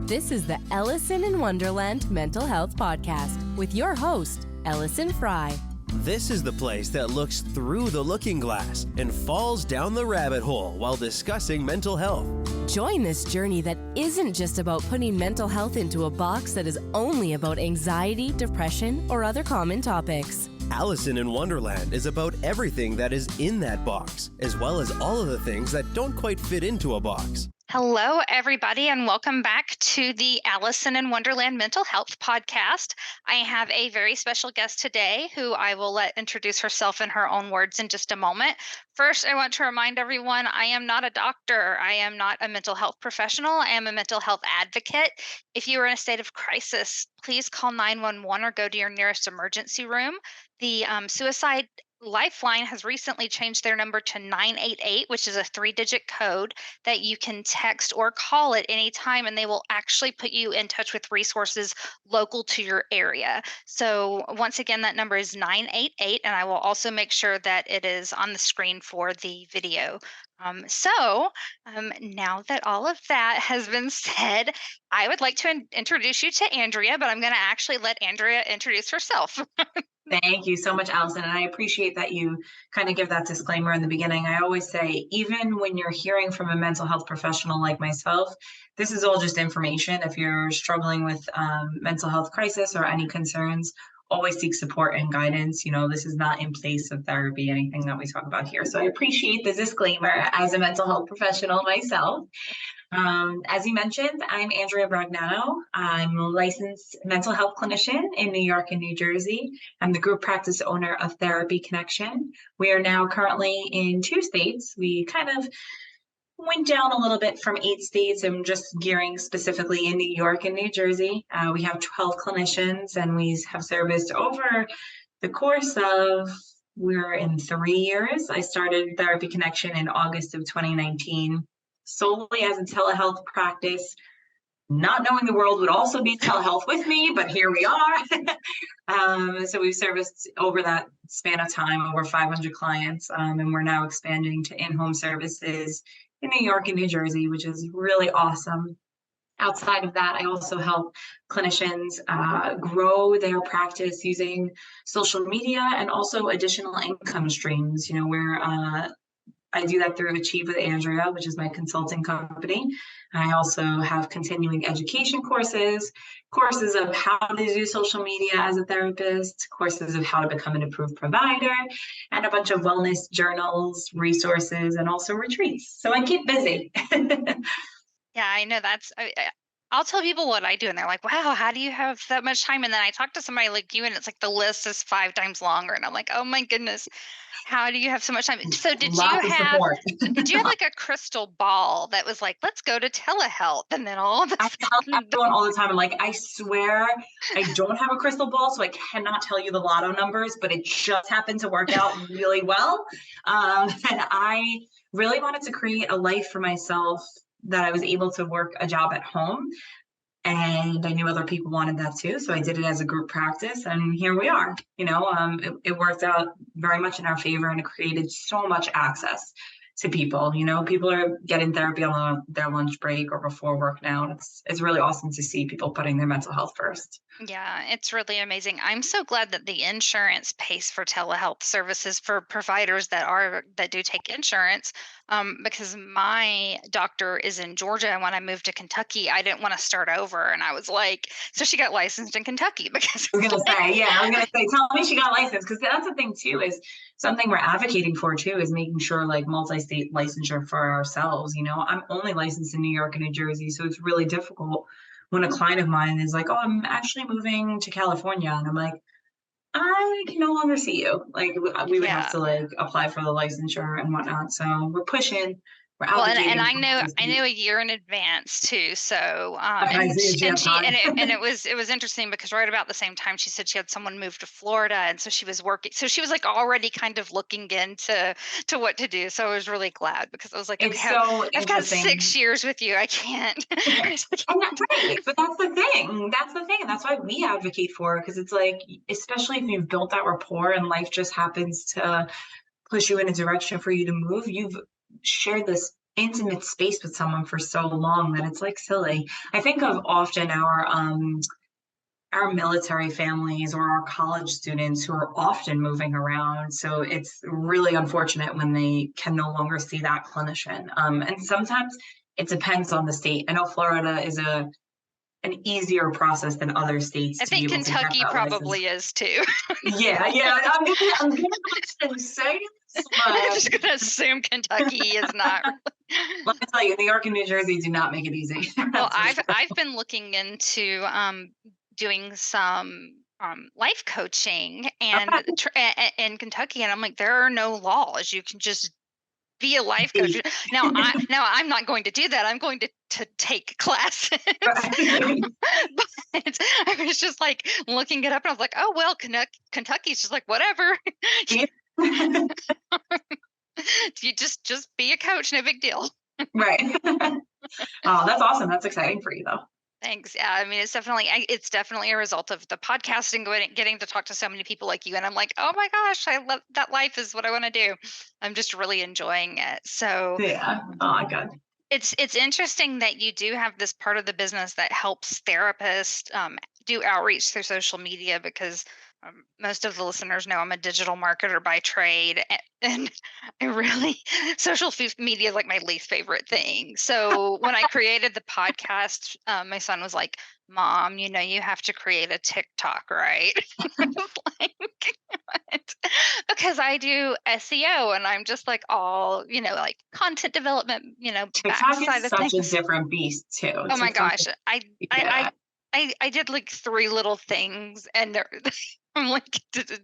This is the Allison in Wonderland Mental Health Podcast with your host, Allison Frye. This is the place that looks through the looking glass and falls down the rabbit hole while discussing mental health. Join this journey that isn't just about putting mental health into a box that is only about anxiety, depression, or other common topics. Allison in Wonderland is about everything that is in that box, as well as all of the things that don't quite fit into a box. Hello, everybody, and welcome back to the Allison in Wonderland Mental Health Podcast. I have a very special guest today who I will let introduce herself in her own words in just a moment. First, I want to remind everyone I am not a doctor. I am not a mental health professional. I am a mental health advocate. If you are in a state of crisis, please call 911 or go to your nearest emergency room. The Suicide Lifeline has recently changed their number to 988, which is a 3-digit code that you can text or call at any time, and they will actually put you in touch with resources local to your area. So once again, that number is 988, and I will also make sure that it is on the screen for the video. Now that all of that has been said, I would like to introduce you to Andrea, but I'm going to actually let Andrea introduce herself. Thank you so much, Allison. And I appreciate that you kind of give that disclaimer in the beginning. I always say, even when you're hearing from a mental health professional like myself, this is all just information. If you're struggling with mental health crisis or any concerns, always seek support and guidance. You know, this is not in place of therapy, anything that we talk about here. So I appreciate the disclaimer as a mental health professional myself. As you mentioned, I'm Andrea Brognano. I'm a licensed mental health clinician in New York and New Jersey. I'm the group practice owner of Therapy Connection. We are now currently in 2 states. We kind of went down a little bit from 8 states. I'm just gearing specifically in New York and New Jersey. We have 12 clinicians, and we have serviced over the course of, we're in 3 years. I started Therapy Connection in August of 2019. Solely as a telehealth practice, not knowing the world would also be telehealth with me, but here we are. So we've serviced over that span of time over 500 clients, and we're now expanding to in-home services in New York and New Jersey, which is really awesome. Outside of that, I also help clinicians grow their practice using social media and also additional income streams. You know, where I do that through Achieve with Andrea, which is my consulting company. I also have continuing education courses of how to do social media as a therapist, courses of how to become an approved provider, and a bunch of wellness journals, resources, and also retreats. So I keep busy. Yeah, I know I'll tell people what I do, and they're like, wow, how do you have that much time? And then I talk to somebody like you, and it's like the list is 5 times longer. And I'm like, oh my goodness, how do you have so much time? So did you have like a crystal ball that was like, let's go to telehealth? And then all of I tell everyone all the time, I'm like, I swear I don't have a crystal ball, so I cannot tell you the lotto numbers, but it just happened to work out really well. And I really wanted to create a life for myself that I was able to work a job at home. And I knew other people wanted that too. So I did it as a group practice, and here we are. You know, it worked out very much in our favor, and it created so much access to people. You know, people are getting therapy on their lunch break or before work now. And it's really awesome to see people putting their mental health first. Yeah, it's really amazing. I'm so glad that the insurance pays for telehealth services for providers that do take insurance, because my doctor is in Georgia, and when I moved to Kentucky, I didn't want to start over, and I was like, so she got licensed in Kentucky because I was gonna say, tell me she got licensed, because that's the thing too, is something we're advocating for too, is making sure like multi-state licensure for ourselves. You know, I'm only licensed in New York and New Jersey, so it's really difficult when a client of mine is like, oh, I'm actually moving to California. And I'm like, I can no longer see you. Like we would have to like apply for the licensure and whatnot. So we're pushing. We're and I know a year in advance too. So it was interesting because right about the same time she said she had someone move to Florida, and so she was working. So she was like already kind of looking into what to do. So I was really glad, because I was like, I've got 6 years with you. I can't. Right, but that's the thing. And that's why we advocate for it, because it's like, especially if you've built that rapport and life just happens to push you in a direction for you to move, you've shared this intimate space with someone for so long that it's like silly. I think of often our military families or our college students who are often moving around. So it's really unfortunate when they can no longer see that clinician. And sometimes it depends on the state. I know Florida is an easier process than other states I to be think able to get Kentucky that license. probably is too. Yeah. I'm gonna say this, I'm but just going to assume Kentucky is not. let me tell you, New York and New Jersey do not make it easy. Well, That's for sure. I've been looking into doing some life coaching and in Kentucky, and I'm like, there are no laws. You can just be a life coach. I'm not going to do that. I'm going to take classes. But I was just like looking it up, and I was like, oh well, Kentucky's just like whatever. You just be a coach, no big deal. Right. Oh, that's awesome. That's exciting for you though. Thanks. Yeah, I mean, it's definitely a result of the podcasting, getting to talk to so many people like you, and I'm like, oh my gosh, I love that. Life is what I want to do. I'm just really enjoying it. So Yeah. Oh my God. it's interesting that you do have this part of the business that helps therapists do outreach through social media, because most of the listeners know I'm a digital marketer by trade, and I really social media is like my least favorite thing. So when I created the podcast, my son was like, "Mom, you have to create a TikTok, right?" I was like, "What?" Because I do SEO, and I'm just like all like content development, TikTok backside is of such a things. different beast too. Oh my TikTok gosh, is, I yeah. I I did like 3 little things, and I'm like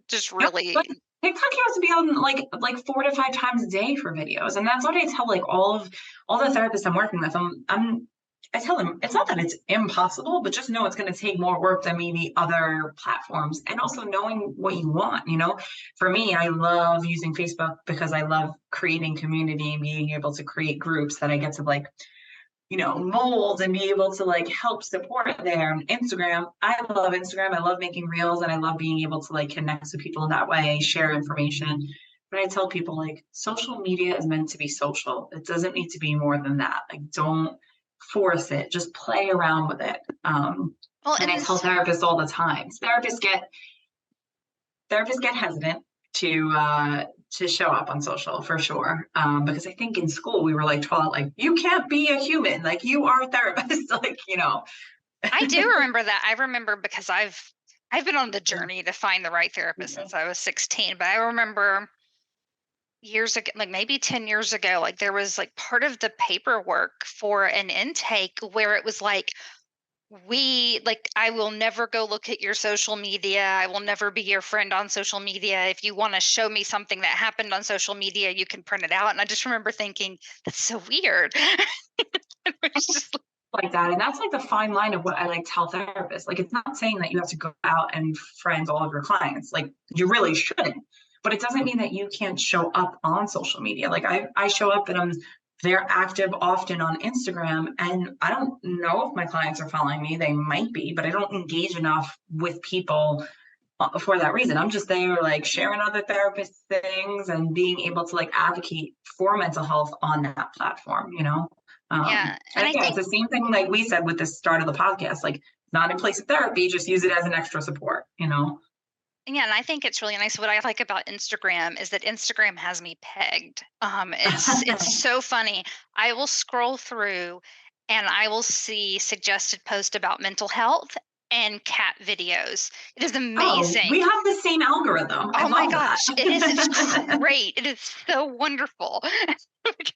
just No, really. but TikTok has to be on like 4 to 5 times a day for videos, and that's what I tell like all the therapists I'm working with. I tell them it's not that it's impossible, but just know it's going to take more work than maybe other platforms, and also knowing what you want. For me, I love using Facebook because I love creating community and being able to create groups that I get to like mold and be able to like help support there. Instagram, I love Instagram. I love making reels, and I love being able to like connect to people in that way, share information. But I tell people like social media is meant to be social. It doesn't need to be more than that. Like don't force it. Just play around with it. Well, And I tell therapists all the time. Therapists get hesitant to show up on social for sure. Because I think in school we were like taught like you can't be a human, like you are a therapist, I do remember that. I remember because I've been on the journey to find the right therapist since I was 16, but I remember years ago, like maybe 10 years ago, like there was like part of the paperwork for an intake where it was like, I will never go look at your social media. I will never be your friend on social media. If you want to show me something that happened on social media, you can print it out. And I just remember thinking, that's so weird. It was just like that. And that's like the fine line of what I like tell therapists. Like it's not saying that you have to go out and friend all of your clients. Like you really shouldn't. But it doesn't mean that you can't show up on social media. Like I show up and I'm they're active often on Instagram, and I don't know if my clients are following me. They might be, but I don't engage enough with people for that reason. I'm just there like sharing other therapist things and being able to like advocate for mental health on that platform. yeah. And And I again, think it's the same thing like we said with the start of the podcast, like not in place of therapy, just use it as an extra support. Yeah, and I think it's really nice. What I like about Instagram is that Instagram has me pegged. It's so funny. I will scroll through and I will see suggested posts about mental health and cat videos. It is Oh, we amazing. have the same algorithm. I Oh my love that. gosh, it is. It's great. It is so wonderful.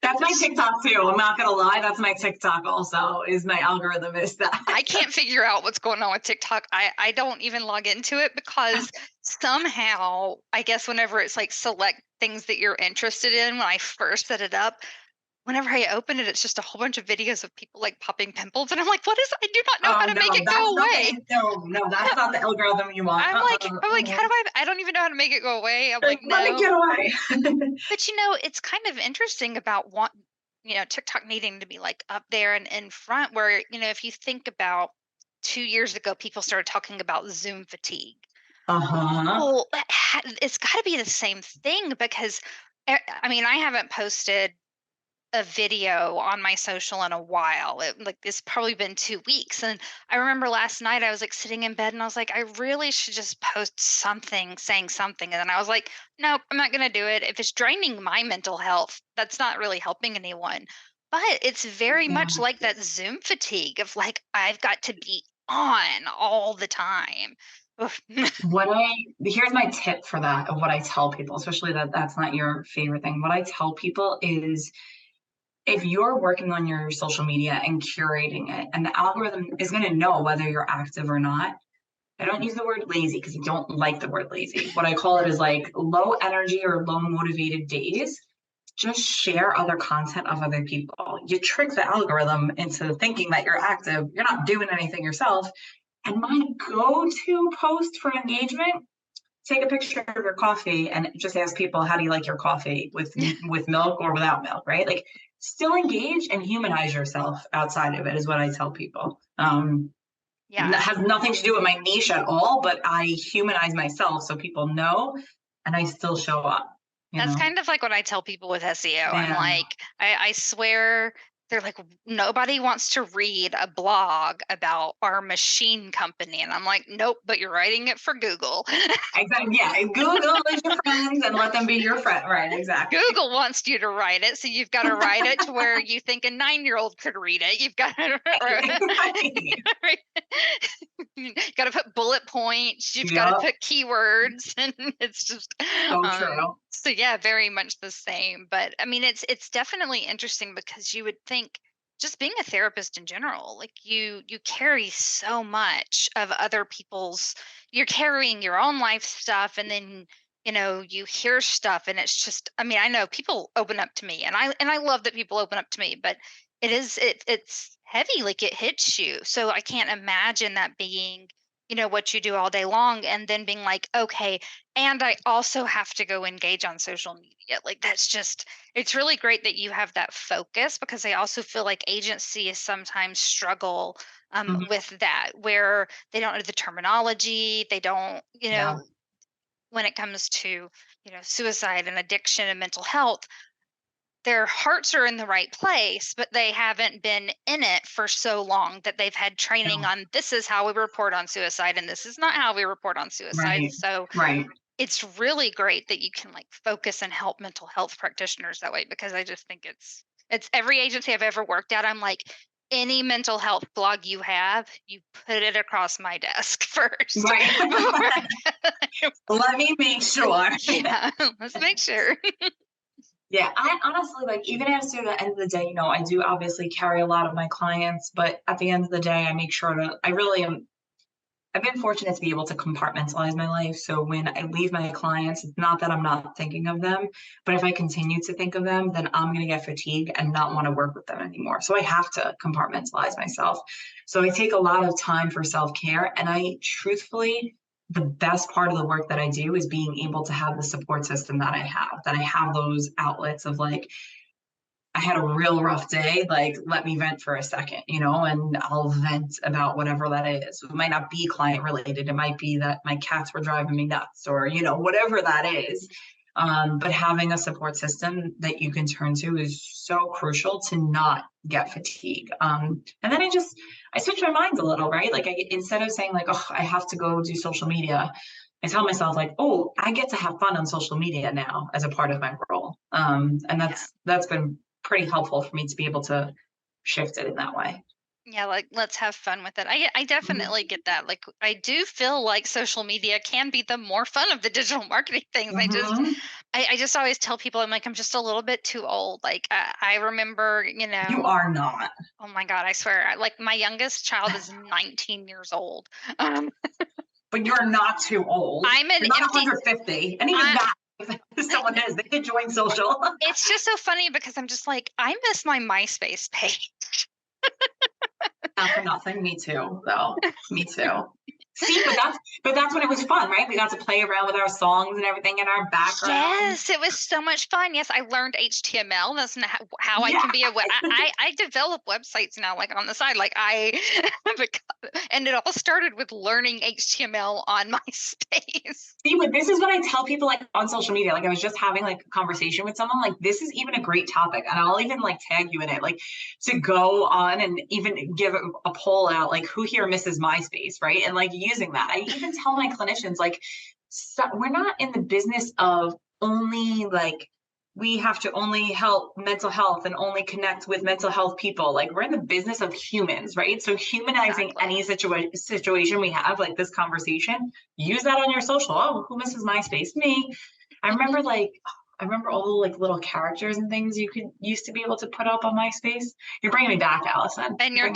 That's my TikTok too. I'm not gonna lie. That's my TikTok also, is my algorithm is that. I can't figure out what's going on with TikTok. I don't even log into it because somehow, I guess whenever it's like select things that you're interested in, when I first set it up, whenever I open it, it's just a whole bunch of videos of people like popping pimples. And I'm like, what is, I do not know Oh how to no, make it that's go not away. no, that's not the algorithm you want. I'm like, how do I don't even know how to make it go away. I'm like, Let me no. get away. But it's kind of interesting about TikTok needing to be like up there and in front where, if you think about 2 years ago, people started talking about Zoom fatigue. Uh-huh. Well, it's got to be the same thing because I mean, I haven't posted a video on my social in a while. It's probably been 2 weeks. And I remember last night I was like sitting in bed and I was like, I really should just post something saying something. And then I was like, nope, I'm not going to do it. If it's draining my mental health, that's not really helping anyone. But it's very Yeah. much like that Zoom fatigue of like, I've got to be on all the time. Oof. Here's my tip for that of what I tell people, especially that that's not your favorite thing. What I tell people is if you're working on your social media and curating it, and the algorithm is going to know whether you're active or not. I don't use the word lazy because I don't like the word lazy. What I call it is like low energy or low motivated days. Just share other content of other people. You trick the algorithm into thinking that you're active. You're not doing anything yourself. And my go-to post for engagement, take a picture of your coffee and just ask people, how do you like your coffee with milk or without milk, right? Like still engage and humanize yourself outside of it is what I tell people. That Yeah. has nothing to do with my niche at all, but I humanize myself so people know and I still show up, That's kind of like what I tell people with SEO. I'm Yeah. like, I swear they're like, nobody wants to read a blog about our machine company. And I'm like, nope, but you're writing it for Google. Exactly. Yeah. Google is your friends and let them be your friend. Right. Exactly. Google wants you to write it. So you've got to write it to where you think a 9-year-old could read it. You've got to you got to put bullet points. You've got to put keywords, and it's just so true. So yeah, very much the same. But I mean, it's definitely interesting because you would think just being a therapist in general, like you carry so much of other people's. You're carrying your own life stuff, and then you hear stuff, and it's just. I mean, I know people open up to me, and I love that people open up to me, but it's heavy, like it hits you. So I can't imagine that being what you do all day long and then being like, okay, and I also have to go engage on social media. Like that's just, it's really great that you have that focus, because I also feel like agencies sometimes struggle with that, where they don't know the terminology, they don't when it comes to suicide and addiction and mental health, their hearts are in the right place, but they haven't been in it for so long that they've had training on this is how we report on suicide and this is not how we report on suicide. Right. So Right. it's really great that you can like focus and help mental health practitioners that way, because I just think it's every agency I've ever worked at, I'm like, any mental health blog you have, you put it across my desk first. Right. Let me make sure. Yeah, let's make sure. Yeah, I honestly, like, even as to the end of the day, I do obviously carry a lot of my clients, but at the end of the day, I make sure I really am. I've been fortunate to be able to compartmentalize my life. So when I leave my clients, it's not that I'm not thinking of them, but if I continue to think of them, then I'm going to get fatigued and not want to work with them anymore. So I have to compartmentalize myself. So I take a lot of time for self-care. And I truthfully, the best part of the work that I do is being able to have the support system that I have those outlets of like, I had a real rough day, like, let me vent for a second, and I'll vent about whatever that is. It might not be client related. It might be that my cats were driving me nuts or, whatever that is. But having a support system that you can turn to is so crucial to not get fatigue. And then I switch my mind a little, right? Like instead of saying like, oh, I have to go do social media, I tell myself like, oh, I get to have fun on social media now as a part of my role. And that's been pretty helpful for me to be able to shift it in that way. Yeah, like let's have fun with it. I definitely get that. Like I do feel like social media can be the more fun of the digital marketing things. I just always tell people I'm like, I'm just a little bit too old. Like I remember, You are not. Oh my God, I swear. Like my youngest child is 19 years old. But you're not too old. I'm an You're not empty 150. And even that, if someone is, they could join social. It's just so funny because I'm just like, I miss my MySpace page. Not for nothing. Me too, though. Me too. See, but that's when it was fun, right? We got to play around with our songs and everything in our background. Yes, it was so much fun. Yes, I learned HTML. That's not how I Yeah. can be a web. I develop websites now, like on the side. Like and it all started with learning HTML on MySpace. See, but this is what I tell people like on social media. Like I was just having like a conversation with someone, like this is even a great topic. And I'll even like tag you in it, like to go on and even give a poll out, like who here misses MySpace, right? And like using that. I even tell my clinicians, like, so we're not in the business of only like we have to only help mental health and only connect with mental health people. Like we're in the business of humans, right? So humanizing any situation we have, like this conversation, use that on your social. Oh, who misses MySpace? Me. I remember I remember all the like little characters and things you used to be able to put up on MySpace. You're bringing me back, Allison. And your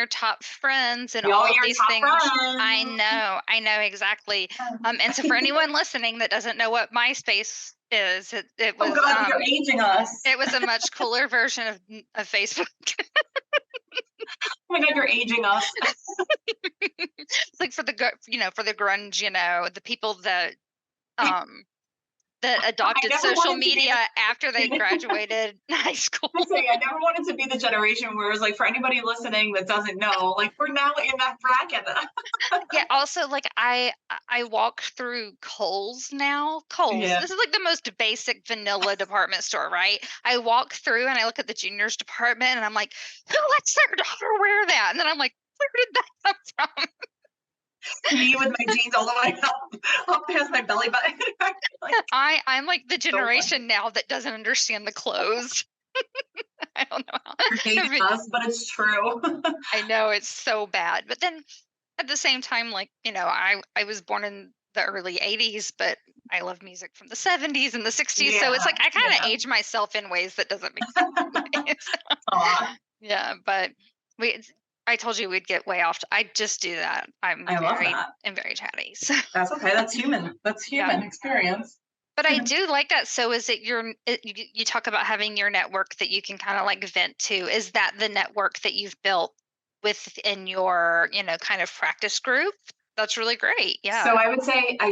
top friends and Yo, all of your these top things. friends. I know exactly. And so for anyone listening that doesn't know what MySpace is, it Oh was God, you're aging us. it was a much cooler version of Facebook. Oh my God, you're aging us. It's like for the grunge, the people that adopted social media after they graduated high school. I never wanted to be the generation where it's like, for anybody listening that doesn't know, like we're now in that bracket. Yeah. Also, like I walk through Kohl's now. Kohl's. Yeah. This is like the most basic vanilla department store, right? I walk through and I look at the juniors department and I'm like, who lets their daughter wear that? And then I'm like, where did that come from? Me with my jeans all the way up past my belly button. I'm like the generation now that doesn't understand the clothes. I don't know how. You're dating us, but it's true. I know it's so bad. But then at the same time, like, I was born in the early 80s, but I love music from the 70s and the 60s. Yeah, so it's like I kind of age myself in ways that doesn't make sense. Yeah, but I told you we'd get way off. I just do that. I'm very chatty. So. That's okay. That's human. That's human experience. But I do like that. So is it you talk about having your network that you can kind of like vent to? Is that the network that you've built within your, kind of practice group? That's really great. Yeah. So I would say I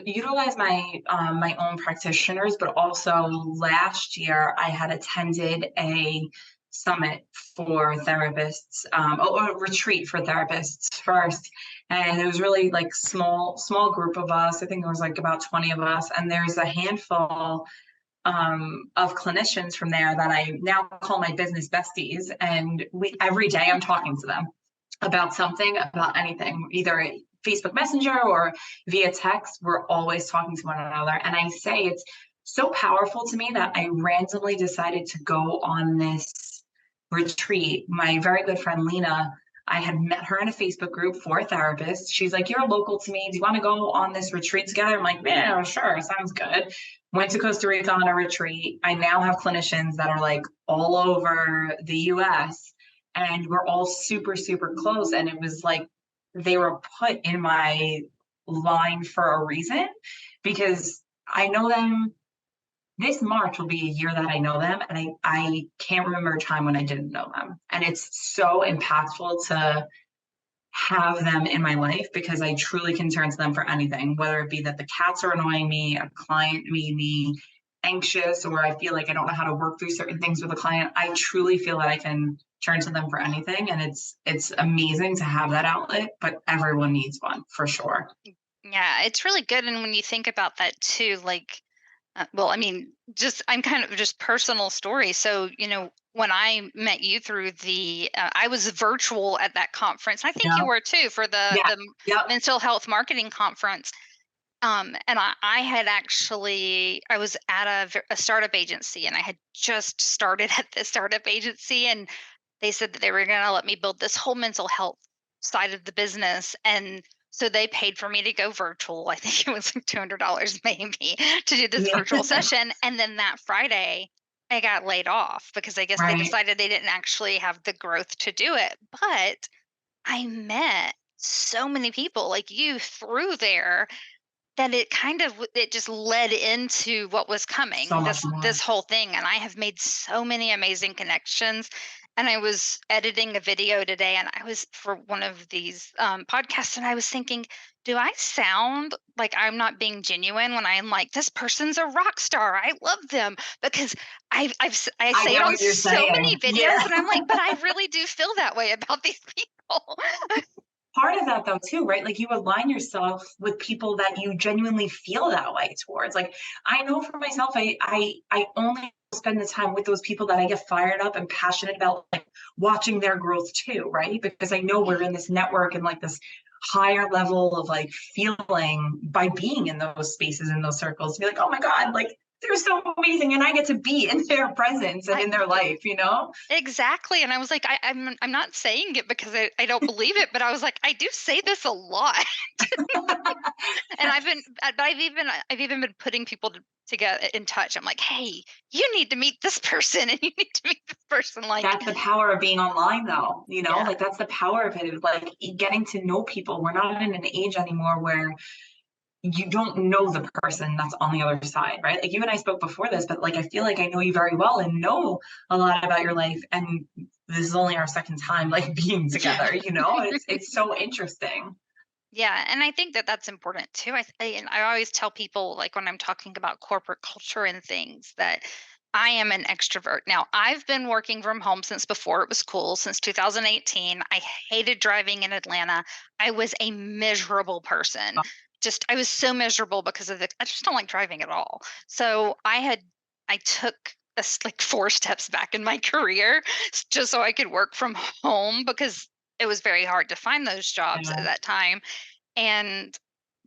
utilize my my own practitioners, but also last year I had attended a summit for therapists, or a retreat for therapists first. And it was really like small group of us. I think it was like about 20 of us. And there's a handful of clinicians from there that I now call my business besties. And every day I'm talking to them about something, about anything, either Facebook Messenger or via text. We're always talking to one another. And I say it's so powerful to me that I randomly decided to go on this retreat. My very good friend Lena, I had met her in a Facebook group for therapists. She's like, you're local to me. Do you want to go on this retreat together? I'm like, yeah, sure. Sounds good. Went to Costa Rica on a retreat. I now have clinicians that are like all over the US, and we're all super, super close. And it was like, they were put in my line for a reason, because I know them. This March will be a year that I know them, and I can't remember a time when I didn't know them. And it's so impactful to have them in my life, because I truly can turn to them for anything, whether it be that the cats are annoying me, a client made me anxious, or I feel like I don't know how to work through certain things with a client. I truly feel that I can turn to them for anything. And it's amazing to have that outlet, but everyone needs one for sure. Yeah, it's really good. And when you think about that too, like, well, I mean, I'm kind of just personal story. So, when I met you through I was virtual at that conference. I think you were too, for the mental health marketing conference. And I was at a startup agency, and I had just started at this startup agency, and they said that they were going to let me build this whole mental health side of the business. And so they paid for me to go virtual. I think it was like $200 maybe to do this virtual session. And then that Friday, I got laid off because I guess they decided they didn't actually have the growth to do it. But I met so many people like you through there that it just led into what was coming, this whole thing. And I have made so many amazing connections. And I was editing a video today, and I was for one of these podcasts, and I was thinking, do I sound like I'm not being genuine when I'm like, this person's a rock star, I love them? Because I I say it get on what you're so many saying. videos, Yeah. and I'm like, but I really do feel that way about these people. Part of that though too, right? Like you align yourself with people that you genuinely feel that way towards. Like I know for myself, I only spend the time with those people that I get fired up and passionate about, like watching their growth too, right? Because I know we're in this network and like this higher level of like feeling by being in those spaces, in those circles, to be like, oh my God, like they're so amazing. And I get to be in their presence and I, in their life, you know? exactly. And I was like, I'm not saying it because I don't believe it, but I was like, I do say this a lot. And but I've even been putting people together in touch. I'm like, hey, you need to meet this person, and you need to meet this person. Like, That's the power of being online though, you know, yeah, like that's the power of it, like getting to know people. We're not in an age anymore where you don't know the person that's on the other side, right? Like you and I spoke before this, but like I feel like I know you very well and know a lot about your life. And this is only our second time like being yeah, together, you know, it's so interesting. yeah. And I think that that's important too. And I always tell people, like when I'm talking about corporate culture and things, that I am an extrovert. Now, I've been working from home since before it was cool, since 2018. I hated driving in Atlanta. I was a miserable person. Just, I was so miserable because of I just don't like driving at all. So I took like 4 steps back in my career just so I could work from home because it was very hard to find those jobs at Yeah. that time. And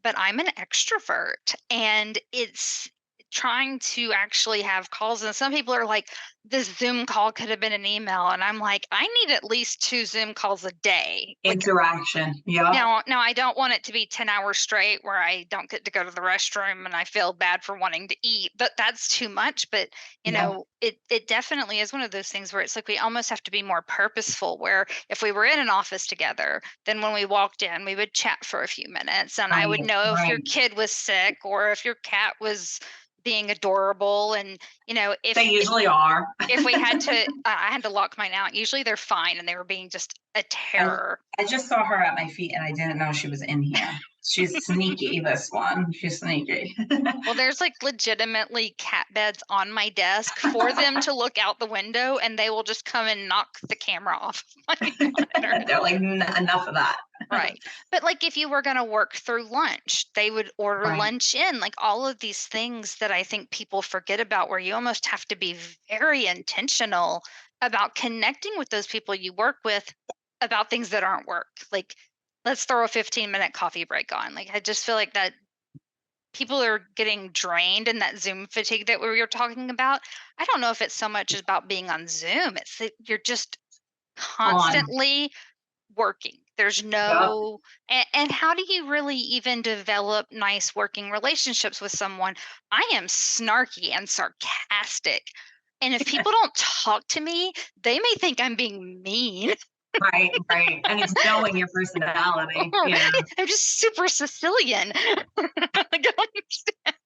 but I'm an extrovert, and it's trying to actually have calls, and some people are like, this Zoom call could have been an email, and I'm like, I need at least 2 Zoom calls a day. Like, Interaction. Yeah. now I don't want it to be 10 hours straight where I don't get to go to the restroom and I feel bad for wanting to eat. But that's too much. But Yeah. it definitely is one of those things where it's like we almost have to be more purposeful, where if we were in an office together, then when we walked in, we would chat for a few minutes, and I would Right. know if your Right. kid was sick or if your cat was being adorable. And They usually are. if we had to I had to lock mine out. Usually they're fine, and they were being just a I, terror. I just saw her at my feet and I didn't know she was in here. She's sneaky, this one. She's sneaky. Well, there's like legitimately cat beds on my desk for them to look out the window, and they will just come and knock the camera off my monitor. They're like, enough of that. Right. But like if you were going to work through lunch, they would order Right. lunch in, like all of these things that I think people forget about, where you almost have to be very intentional about connecting with those people you work with about things that aren't work. Like, let's throw a 15-minute coffee break on. Like, I just feel like that people are getting drained in that Zoom fatigue that we were talking about. I don't know if it's so much about being on Zoom. It's that you're just On. constantly working. There's Yep. no, and how do you really even develop nice working relationships with someone? I am snarky and sarcastic. And if people don't talk to me, they may think I'm being mean. Right, right. And it's knowing your personality. Yeah. Right? I'm just super Sicilian. I don't understand.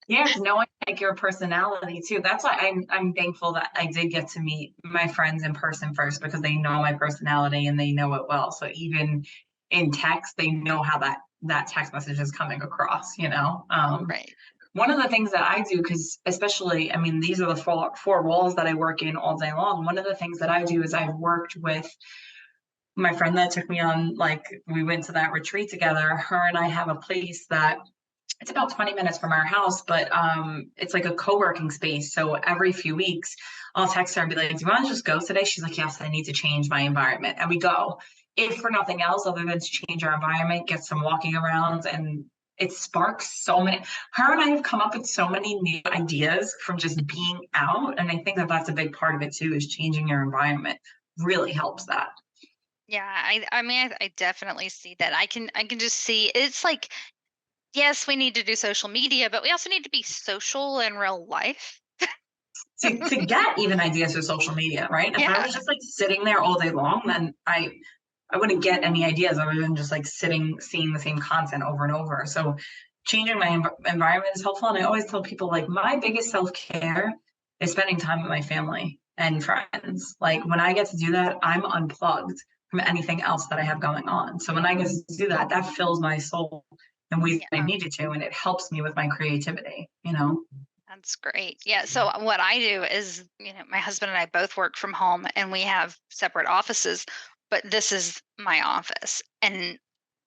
Yeah, it's knowing like your personality too. That's why I'm thankful that I did get to meet my friends in person first, because they know my personality and they know it well. So even in text, they know how that text message is coming across, you know. Right. One of the things that I do, because especially, I mean, these are the four walls that I work in all day long. One of the things that I do is I've worked with my friend that took me on, like, we went to that retreat together. Her and I have a place that it's about 20 minutes from our house, but it's like a co-working space. So every few weeks, I'll text her and be like, do you want to just go today? She's like, yes, I need to change my environment. And we go, if for nothing else, other than to change our environment, get some walking around, and it sparks so many. Her and I have come up with so many new ideas from just being out. And I think that that's a big part of it too, is changing your environment really helps that. Yeah, I mean I definitely see that. I can just see it's like, yes, we need to do social media, but we also need to be social in real life. To get even ideas for social media, right? If I Yeah. was just like sitting there all day long, then I wouldn't get any ideas other than just like sitting, seeing the same content over and over. So changing my environment is helpful. And I always tell people like my biggest self-care is spending time with my family. and friends. Like when I get to do that, I'm unplugged from anything else that I have going on. So when I get to do that, that fills my soul in ways that I Yeah. needed to, and it helps me with my creativity, you know? That's great. Yeah. So what I do is, my husband and I both work from home and we have separate offices, but this is my office. And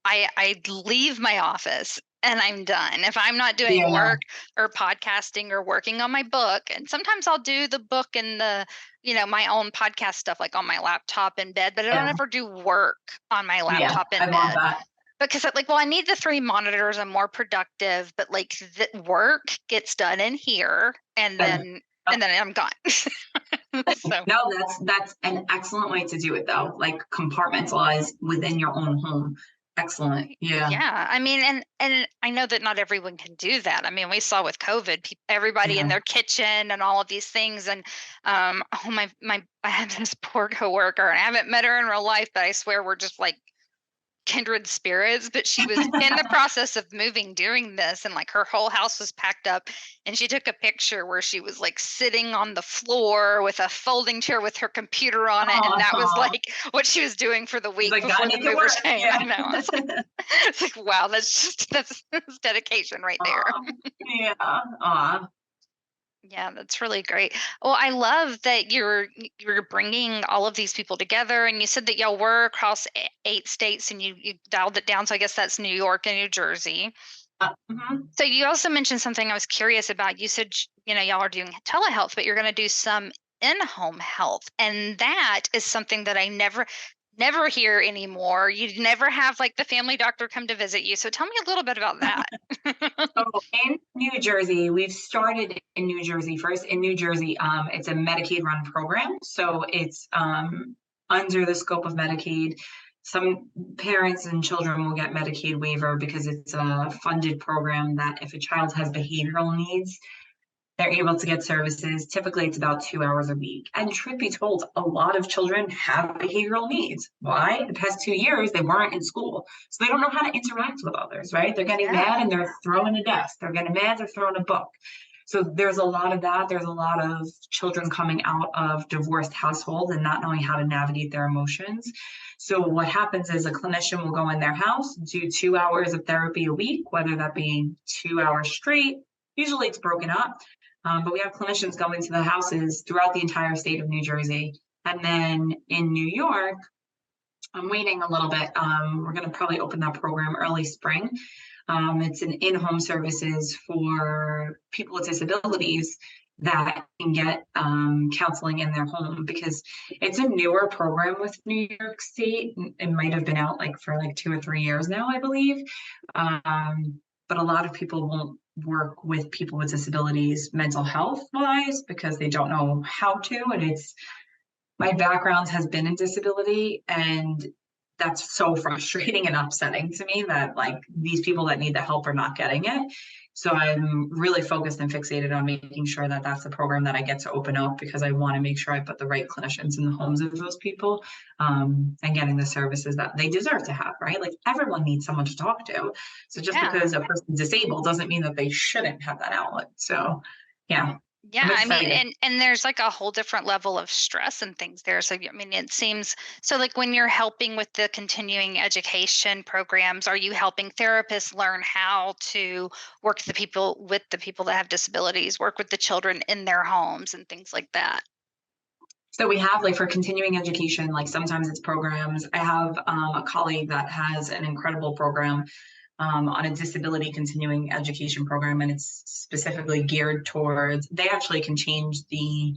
I leave my office and I'm done. If I'm not doing Yeah, work or podcasting or working on my book, and sometimes I'll do the book and my own podcast stuff like on my laptop in bed, but I don't yeah, ever do work on my yeah. laptop I in love bed that. because well, I need the 3 monitors. I'm more productive, but like the work gets done in here and Good. then I'm gone. So No, that's an excellent way to do it though. Like compartmentalize within your own home. Excellent. Yeah. yeah, I mean, and I know that not everyone can do that. I mean, we saw with COVID, everybody in Yeah. their kitchen and all of these things. And oh my, I have this poor coworker, and I haven't met her in real life, but I swear we're just like kindred spirits. But she was in the process of moving during this, and like her whole house was packed up, and she took a picture where she was like sitting on the floor with a folding chair with her computer on it, and that was Oh, like what she was doing for the it's week like gotta before the make it movers work. came. Yeah. I know. It's like wow, that's dedication right there. Aw, yeah. Aw. Yeah, that's really great. Well, I love that you're bringing all of these people together, and you said that y'all were across 8 states, and you dialed it down. So I guess that's New York and New Jersey. Mhm. So you also mentioned something I was curious about. You said y'all are doing telehealth, but you're going to do some in-home health, and that is something that I never hear anymore. You never have like the family doctor come to visit you. So tell me a little bit about that. So in New Jersey, we've started in New Jersey first. In New Jersey, it's a Medicaid run program. So it's under the scope of Medicaid. Some parents and children will get Medicaid waiver because it's a funded program that if a child has behavioral needs, they're able to get services. Typically, it's about 2 hours a week. And truth be told, a lot of children have behavioral needs. Why? The past 2 years, they weren't in school. So they don't know how to interact with others, right? They're getting Yeah. mad and they're throwing a desk. They're getting mad, they're throwing a book. So there's a lot of that. There's a lot of children coming out of divorced households and not knowing how to navigate their emotions. So what happens is a clinician will go in their house, do 2 hours of therapy a week, whether that be 2 hours straight. Usually it's broken up. But we have clinicians going to the houses throughout the entire state of New Jersey. And then in New York, I'm waiting a little bit. We're going to probably open that program early spring. It's an in-home services for people with disabilities that can get counseling in their home because it's a newer program with New York State. It might have been out for 2 or 3 years now, I believe. But a lot of people won't work with people with disabilities mental health wise because they don't know how to. And my background has been in disability, and that's so frustrating and upsetting to me that these people that need the help are not getting it. So I'm really focused and fixated on making sure that that's the program that I get to open up because I want to make sure I put the right clinicians in the homes of those people, and getting the services that they deserve to have, right? Like everyone needs someone to talk to. So just Yeah. because a person's disabled doesn't mean that they shouldn't have that outlet. So yeah, Yeah, I'm I mean, excited. and there's like a whole different level of stress and things there. So I mean, it seems so like when you're helping with the continuing education programs, are you helping therapists learn how to work with the people that have disabilities, work with the children in their homes and things like that? So we have for continuing education, sometimes it's programs. I have a colleague that has an incredible program on a disability continuing education program, and it's specifically geared towards, they actually can change the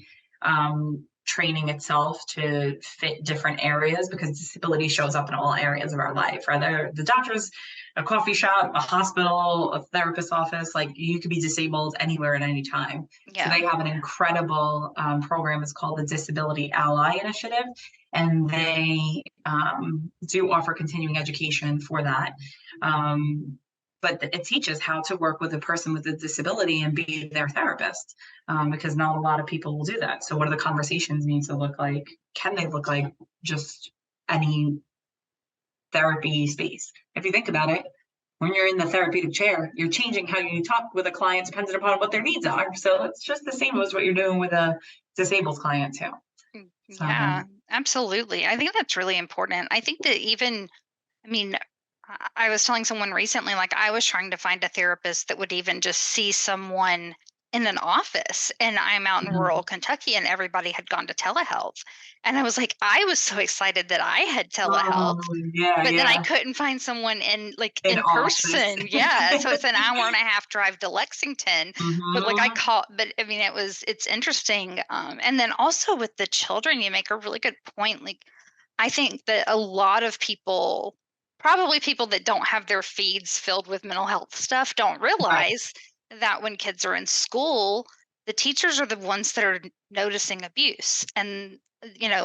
training itself to fit different areas because disability shows up in all areas of our life, whether the doctor's, a coffee shop, a hospital, a therapist's office, you could be disabled anywhere at any time. So Yeah. they have an incredible program. It's called the Disability Ally Initiative, and they do offer continuing education for that. But it teaches how to work with a person with a disability and be their therapist, because not a lot of people will do that. So what do the conversations need to look like? Can they look like just any therapy space? If you think about it, when you're in the therapeutic chair, you're changing how you talk with a client depending upon what their needs are. So it's just the same as what you're doing with a disabled client too. Yeah, So, absolutely. I think that's really important. I think that even, I mean, I was telling someone recently, like I was trying to find a therapist that would even just see someone in an office, and I'm out in rural mhm. Kentucky, and everybody had gone to telehealth. And I was like, I was so excited that I had telehealth, Oh, yeah, but then I yeah. couldn't find someone in like In in office. person. Yeah. So it's an hour and a half drive to Lexington. But like I Mhm. call but I mean it's interesting. And then also with the children, you make a really good point. Like I think that a lot of people, probably people that don't have their feeds filled with mental health stuff, don't Right. realize that when kids are in school, the teachers are the ones that are noticing abuse. And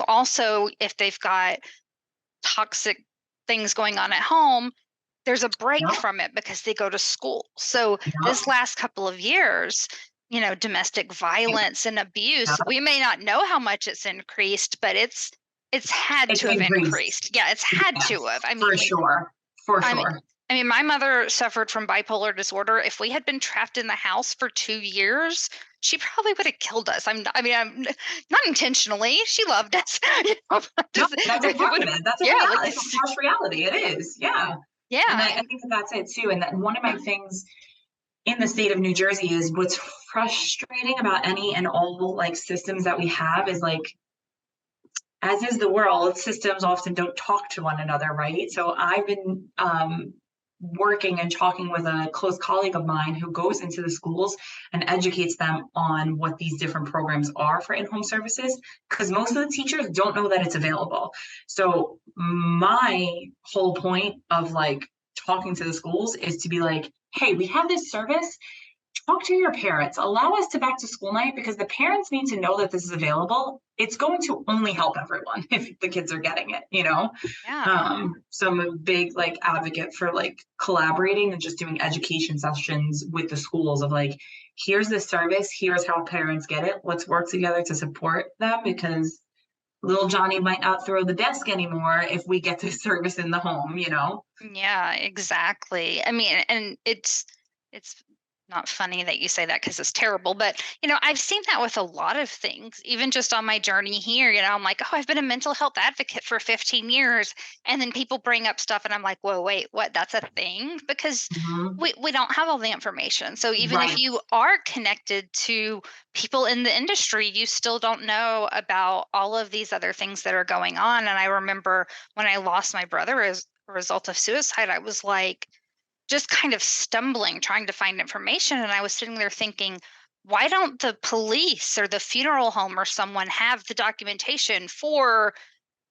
also if they've got toxic things going on at home, there's a break Yep, from it because they go to school. So yep, this last couple of years, domestic violence and abuse, yep. we may not know how much it's increased, but it's had It's to have increased. increased. Yeah, it's had to Yes, have. I for mean, like sure, for I mean sure. I mean, my mother suffered from bipolar disorder. If we had been trapped in the house for 2 years, she probably would have killed us. I'm not intentionally. She loved us. No, Just that's a it part would of have, it. That's a yeah, like reality. It's a harsh reality. It is. Yeah. And yeah, I think that that's it too. And that one of my things in the state of New Jersey is what's frustrating about any and all like systems that we have is like, as is the world, systems often don't talk to one another, right? So I've been working and talking with a close colleague of mine who goes into the schools and educates them on what these different programs are for in-home services, because most of the teachers don't know that it's available. So my whole point of like talking to the schools is to be like, hey, we have this service, talk to your parents, allow us to back to school night, because the parents need to know that this is available. It's going to only help everyone if the kids are getting it, you know. yeah. So I'm a big like advocate for like collaborating and just doing education sessions with the schools of like, here's the service, here's how parents get it, let's work together to support them, because little Johnny might not throw the desk anymore if we get this service in the home, you know. Yeah, exactly. I mean, and it's not funny that you say that because it's terrible, but I've seen that with a lot of things. Even just on my journey here, I'm like, oh, I've been a mental health advocate for 15 years, and then people bring up stuff, and I'm like, whoa, wait, what? That's a thing? Because Mhm. we don't have all the information. So even if Right. you are connected to people in the industry, you still don't know about all of these other things that are going on. And I remember when I lost my brother as a result of suicide, I was like just kind of stumbling, trying to find information. And I was sitting there thinking, why don't the police or the funeral home or someone have the documentation for,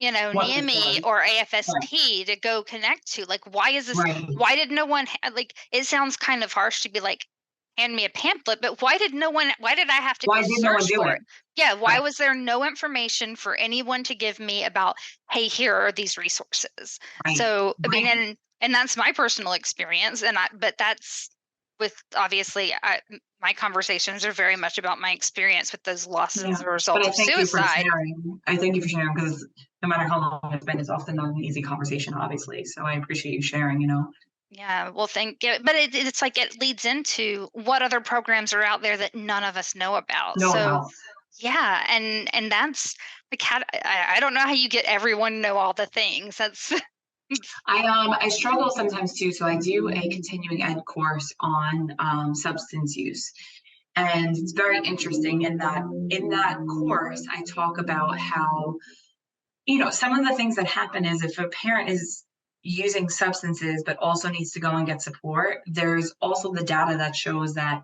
What this NAMI was. or Right. AFSP to go connect to? Like, why is this? Right. Why did no one, like, it sounds kind of harsh to be like, hand me a pamphlet, but why did no one, why did I have to Why go did no one search do for it? it? Yeah, why Right. was there no information for anyone to give me about, hey, here are these resources? Right. So, I mean, Right. and that's my personal experience, but that's with obviously my conversations are very much about my experience with those losses Yeah. as a But result I of thank you for suicide. sharing. I thank you for sharing, because no matter how long it's been, it's often not an easy conversation, obviously. So I appreciate you sharing, you know. Yeah, well, thank you. But it's like it leads into what other programs are out there that none of us know about. Know So, about. yeah, and that's like how I don't know how you get everyone to know all the things. That's I struggle sometimes too. So I do a continuing ed course on substance use. And it's very interesting in that course, I talk about how, some of the things that happen is if a parent is using substances but also needs to go and get support, there's also the data that shows that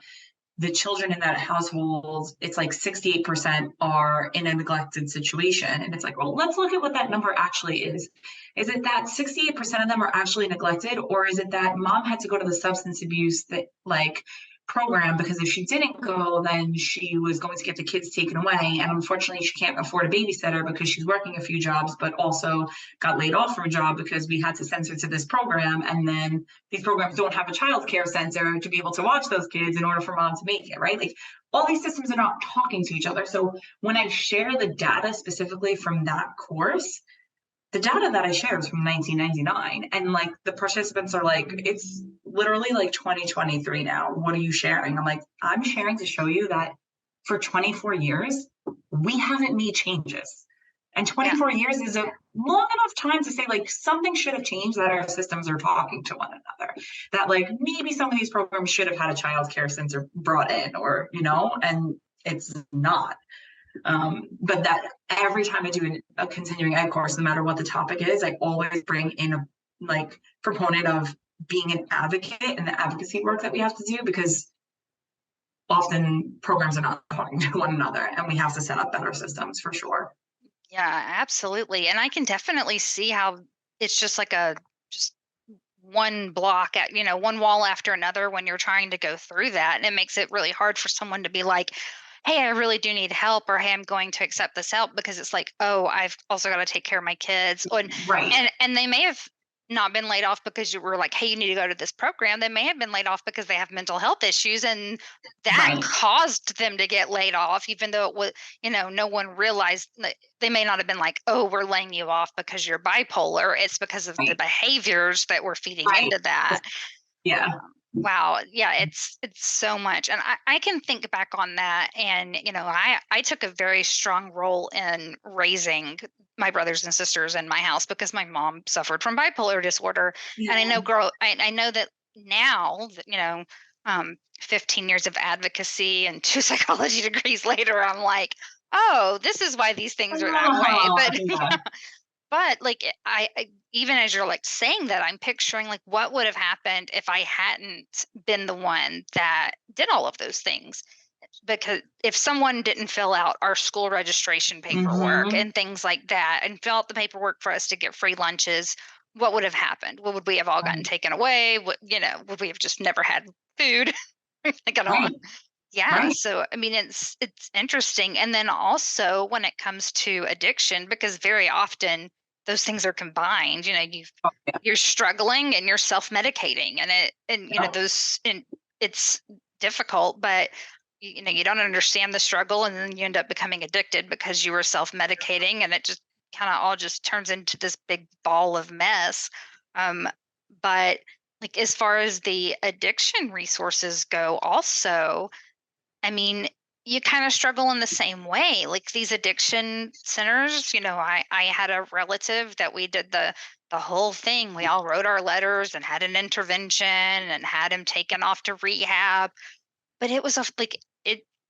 the children in that household, it's like 68% are in a neglected situation. And it's like, well, let's look at what that number actually is. Is it that 68% of them are actually neglected, or is it that mom had to go to the substance abuse that like program because if she didn't go, then she was going to get the kids taken away. And unfortunately, she can't afford a babysitter because she's working a few jobs, but also got laid off from a job because we had to send her to this program. And then these programs don't have a child care center to be able to watch those kids in order for mom to make it, right? Like all these systems are not talking to each other. So when I share the data specifically from that course, the data that I share is from 1999. And like the participants are like, it's literally like 2023 now. What are you sharing? I'm like, I'm sharing to show you that for 24 years, we haven't made changes. And 24 years is a long enough time to say like something should have changed, that our systems are talking to one another. That like maybe some of these programs should have had a child care center brought in, or, and it's not. But that every time I do a continuing ed course, no matter what the topic is, I always bring in a like proponent of being an advocate and the advocacy work that we have to do, because often programs are not talking to one another, and we have to set up better systems for sure. Yeah, absolutely. And I can definitely see how it's just like just one block at, one wall after another when you're trying to go through that. And it makes it really hard for someone to be like, hey, I really do need help, or hey, I'm going to accept this help, because it's like, oh, I've also got to take care of my kids. Right. And they may have not been laid off because you were like, hey, you need to go to this program. They may have been laid off because they have mental health issues, and that Right. caused them to get laid off, even though it was, no one realized. They may not have been like, oh, we're laying you off because you're bipolar. It's because of the Right. behaviors that we're feeding Right. into that. Yeah. Wow. Yeah, it's so much. And I can think back on that. And, I took a very strong role in raising my brothers and sisters in my house because my mom suffered from bipolar disorder. And I know I know that now that, 15 years of advocacy and 2 psychology degrees later, I'm like, oh, this is why these things are that way. Yeah. But like I even as you're like saying that, I'm picturing like what would have happened if I hadn't been the one that did all of those things. Because if someone didn't fill out our school registration paperwork Mhm. and things like that, and fill out the paperwork for us to get free lunches, what would have happened? What would we have all gotten Right. taken away? Would we have just never had food? Like I don't. Right. Yeah, Right. so I mean it's interesting. And then also when it comes to addiction, because very often those things are combined, Oh, yeah. you're struggling and you're self-medicating, and Yeah. those, and it's difficult, but you don't understand the struggle, and then you end up becoming addicted because you were self-medicating, and it just kind of all just turns into this big ball of mess. But like as far as the addiction resources go also, I mean, you kind of struggle in the same way. Like these addiction centers, I had a relative that we did the whole thing. We all wrote our letters and had an intervention and had him taken off to rehab. But it was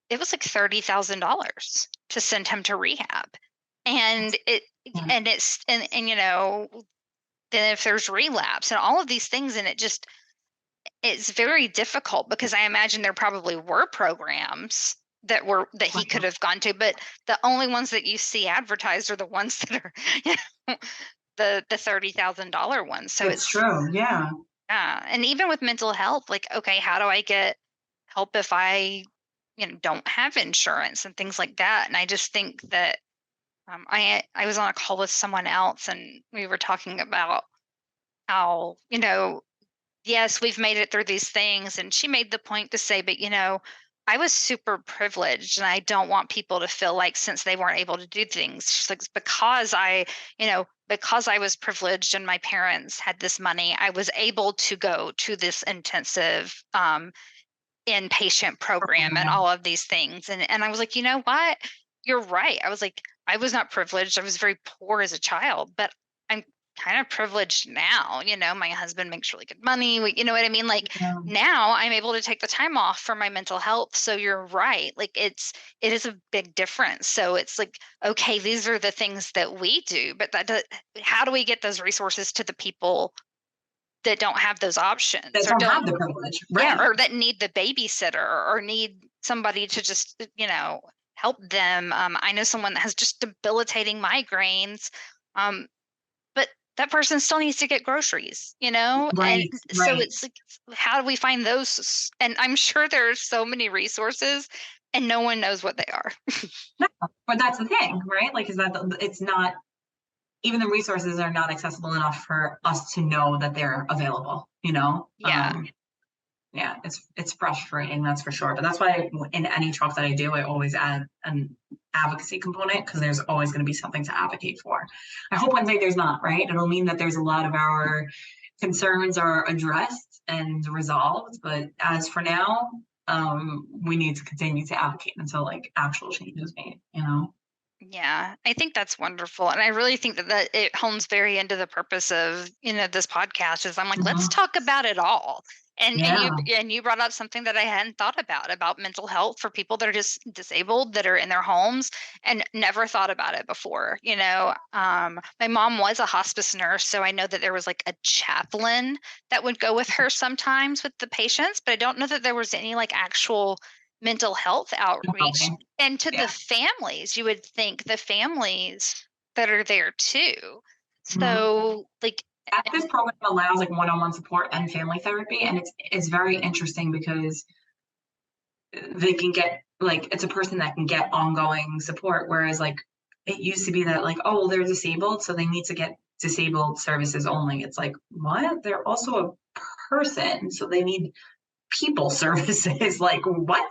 it was like $30,000 to send him to rehab. And it Yeah. and it's and then if there's relapse and all of these things, and it's very difficult, because I imagine there probably were programs that he could have gone to, but the only ones that you see advertised are the ones that are you know, the $30,000 ones. So It's it's, true. Yeah. yeah. And even with mental health, like, okay, how do I get help if I don't have insurance and things like that? And I just think that I was on a call with someone else, and we were talking about how yes, we've made it through these things. And she made the point to say, but I was super privileged, and I don't want people to feel like since they weren't able to do things. She's like, because I was privileged and my parents had this money, I was able to go to this intensive inpatient program and all of these things. And I was like, you know what? You're right. I was like, I was not privileged. I was very poor as a child, but I'm kind of privileged now. My husband makes really good money. You know what I mean? Like Yeah. now I'm able to take the time off for my mental health. So you're right. Like it is a big difference. So it's like, okay, these are the things that we do, but how do we get those resources to the people that don't have those options, That or don't don't, have the privilege. yeah, Right. or that need the babysitter, or need somebody to just, help them. I know someone that has just debilitating migraines, um, but that person still needs to get groceries, and Right. so Right. it's like, how do we find those? And I'm sure there's so many resources, and no one knows what they are. No, but that's the thing, right? Like, is that it's not, even the resources are not accessible enough for us to know that they're available, Yeah. Yeah, it's frustrating, that's for sure. But that's why in any talk that I do, I always add an advocacy component, because there's always going to be something to advocate for. I hope one day there's not, right? It'll mean that there's a lot of our concerns are addressed and resolved. But as for now, we need to continue to advocate until like actual change is made. Yeah, I think that's wonderful. And I really think that it hones very into the purpose of, this podcast is I'm like, let's Mhm. talk about it all. And you Yeah. and you brought up something that I hadn't thought about mental health for people that are just disabled that are in their homes and never thought about it before. My mom was a hospice nurse, so I know that there was like a chaplain that would go with her sometimes with the patients, but I don't know that there was any like actual mental health outreach. Okay. And to the Yeah. families, you would think the families that are there too. Mhm. So, like, This program allows like one-on-one support and family therapy, and it's very interesting because they can get like it's a person that can get ongoing support, whereas like it used to be that like, oh, they're disabled, so they need to get disabled services only. It's like, what? They're also a person, so they need people services. Like what?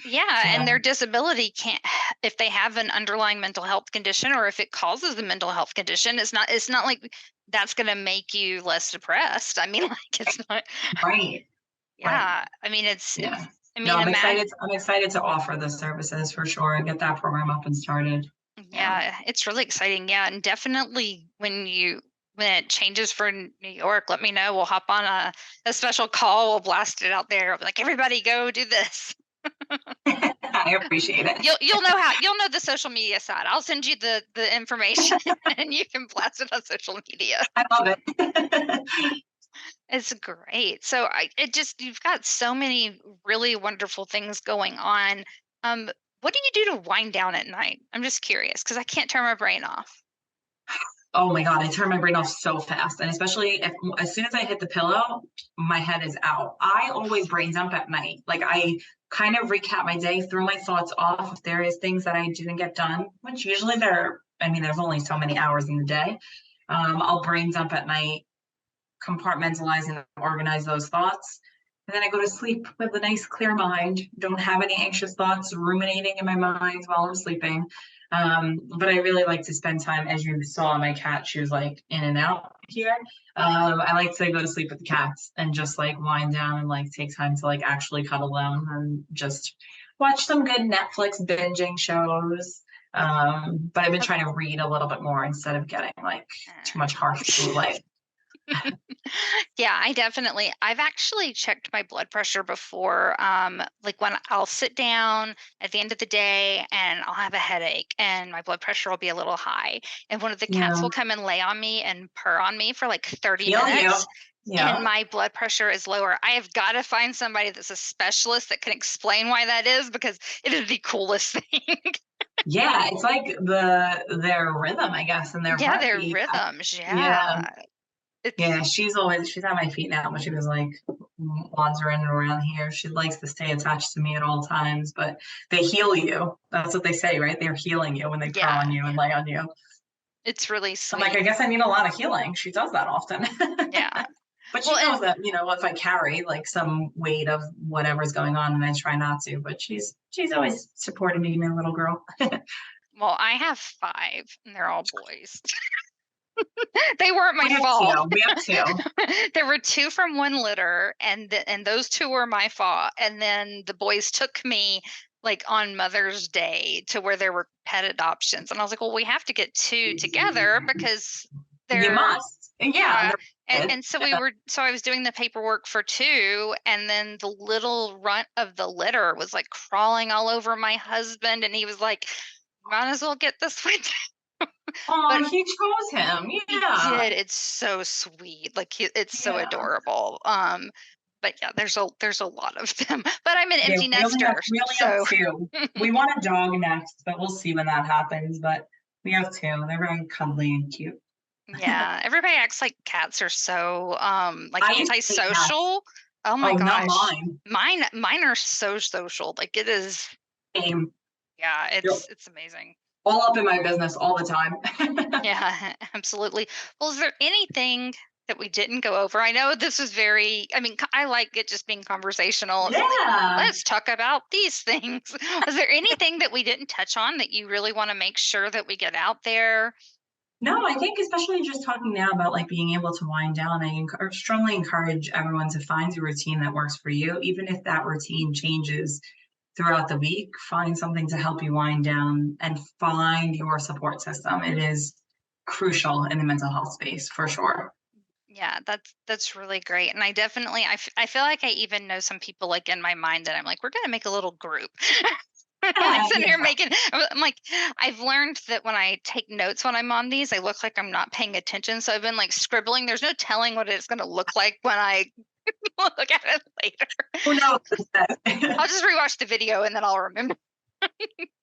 yeah, and So their disability can't, if they have an underlying mental health condition or if it causes a mental health condition, it's not like that's going to make you less depressed. I mean, like, it's not, right, right. yeah. I mean, Yeah. I No, mean, I'm imagine. excited. I'm excited to offer the services for sure and get that program up and started. Yeah. Yeah, it's really exciting. Yeah, and definitely when it changes for New York, let me know. We'll hop on a special call. We'll blast it out there. I'll be like, everybody, go do this. I appreciate it. You'll know the social media side. I'll send you the information, and you can blast it on social media. I love it. It's great. So you've got so many really wonderful things going on. Um, what do you do to wind down at night? I'm just curious because I can't turn my brain off. Oh my God, I turn my brain off so fast. And especially if as soon as I hit the pillow, my head is out. I always brain dump at night. Like I kind of recap my day, throw my thoughts off if there is things that I didn't get done, which usually I mean, there's only so many hours in the day. I'll brain dump at night, compartmentalize and organize those thoughts. And then I go to sleep with a nice clear mind, don't have any anxious thoughts ruminating in my mind while I'm sleeping. But I really like to spend time, as you saw my cat, she was like in and out here. I like to go to sleep with the cats and just like wind down and like take time to like actually cuddle them and just watch some good Netflix binging shows. But I've been trying to read a little bit more instead of getting like too much harsh blue light. Yeah, I've actually checked my blood pressure before. Like when I'll sit down at the end of the day and I'll have a headache and my blood pressure will be a little high. And one of the cats Yeah. will come and lay on me and purr on me for like 30 Feel you. minutes. And Yeah. my blood pressure is lower. I have got to find somebody that's a specialist that can explain why that is because it is the coolest thing. Yeah. It's like their rhythm, I guess, and their Yeah, their heartbeat. rhythms. Yeah. Yeah. It's Yeah. She's at my feet now, but she was like wandering around here. She likes to stay attached to me at all times, but they heal you. That's what they say, right? They're healing you when they purr yeah, on you and lay on you. it's really I'm like, sweet. I guess I need a lot of healing. She does that often. Yeah. But Well, she and knows that, if I carry like some weight of whatever's going on, and I try not to, but she's always supporting me, my little girl. well, I have 5 and they're all boys. They weren't my We have fault. two. We have two. There were 2 from one litter and those 2 were my fault. And then the boys took me like on Mother's Day to where there were pet adoptions. And I was like, "Well, we have to get 2 together because You they're." must. Yeah, Yeah. they're good. And so I was doing the paperwork for 2 and then the little runt of the litter was like crawling all over my husband and he was like, "Might as well get this one." But Oh, he chose him. he Yeah. did. It's so sweet. Like it's so Yeah. adorable. But yeah, there's a lot of them. But I'm an Yeah, empty nester, we only have so two. We want a dog next, but we'll see when that happens. But we have two. They're very cuddly and cute. yeah. Everybody acts like cats are so like I used to hate cats. antisocial. Oh my Oh, not gosh. mine. Mine are so social. Like it is, Same. yeah, You're it's amazing. all up in my business all the time. Yeah, absolutely. Well, is there anything that we didn't go over? I know this was very, I mean, I like it just being conversational. It's like, Yeah. let's talk about these things. Is there anything that we didn't touch on that you really want to make sure that we get out there? No, I think especially just talking now about like being able to wind down, strongly encourage everyone to find a routine that works for you, even if that routine changes throughout the week, find something to help you wind down and find your support system. It is crucial in the mental health space for sure. Yeah, that's really great. And I definitely I feel like I even know some people like in my mind that I'm like, we're gonna make a little group. I'm like sitting here making I'm like, I've learned that when I take notes when I'm on these, I look like I'm not paying attention. So I've been like scribbling. There's no telling what it's gonna look like when I look at it later. Who knows? I'll just rewatch the video and then I'll remember.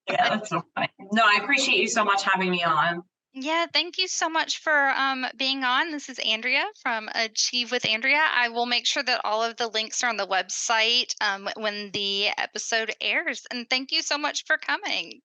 Yeah, that's so funny. No, I appreciate you so much having me on. Yeah, thank you so much for being on. This is Andrea from Achieve with Andrea. I will make sure that all of the links are on the website when the episode airs. And thank you so much for coming.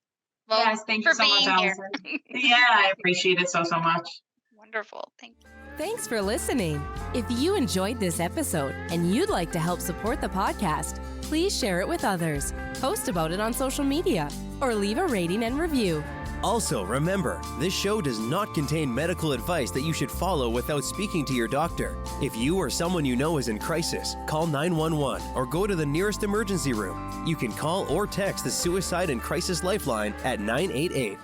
Well, Yes, thank you so much, being here. Allison. Yeah, I appreciate it so much. Wonderful. Thank you. Thanks for listening. If you enjoyed this episode and you'd like to help support the podcast, please share it with others, post about it on social media, or leave a rating and review. Also, remember, this show does not contain medical advice that you should follow without speaking to your doctor. If you or someone you know is in crisis, call 911 or go to the nearest emergency room. You can call or text the Suicide and Crisis Lifeline at 988.